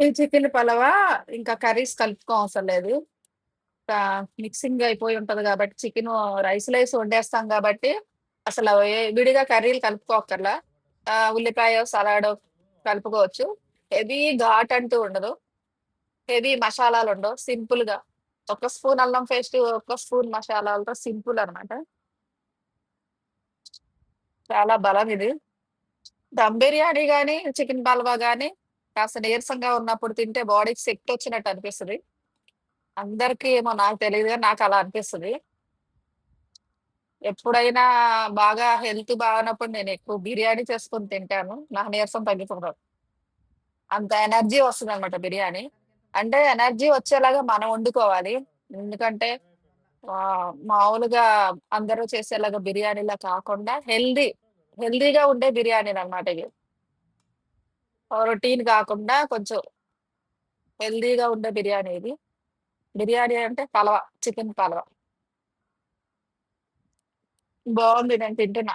ఈ చికెన్ పలావా ఇంకా కర్రీస్ కలుపుకోవసరం లేదు. మిక్సింగ్ అయిపోయి ఉంటది కాబట్టి చికెను రైస్‌లో ఏసి వండేస్తాం కాబట్టి అసలు విడిగా కర్రీలు కలుపుకోక్కర్లా. ఉల్లిపాయో, సలాడో కలుపుకోవచ్చు. హెవీ ఘాట్ అంటూ ఉండదు. హెవీ మసాలాలుండవు. సింపుల్‌గా ఒక స్పూన్ అల్లం పేస్టు, ఒక స్పూన్ మసాలాలతో సింపుల్ అనమాట. చాలా బలం ఇది. దమ్ బిర్యానీ గాని, చికెన్ పలావా గాని కాస్త నీరసంగా ఉన్నప్పుడు తింటే బాడీకి శక్తొచ్చినట్టు అనిపిస్తది. అందరికీ ఏమో నాకు తెలీదు గాని నాకలా అనిపిస్తది. ఎప్పుడైనా బాగా హెల్త్ బాగానప్పుడు నేనెక్కువ బిర్యానీ చేసుకొని తింటాను. నాకు నీరసం తగ్గిపోతది. అంత ఎనర్జీ వస్తదనమాట బిర్యానీ. అంటే ఎనర్జీ వచ్చేలాగా మనం వండుకోవాలి. ఎందుకంటే మామూలుగా అందరూ చేసేలాగా బిర్యానీలా కాకుండా హెల్తీగా ఉండే బిర్యానీలనమాట ఇవి. రొటీన్ కాకుండా కొంచెం హెల్తీగా ఉండే బిర్యానీ ఇది. బిర్యానీ అంటే పలవ, చికెన్ పలవ. బావుంది నేను తింటున్నా.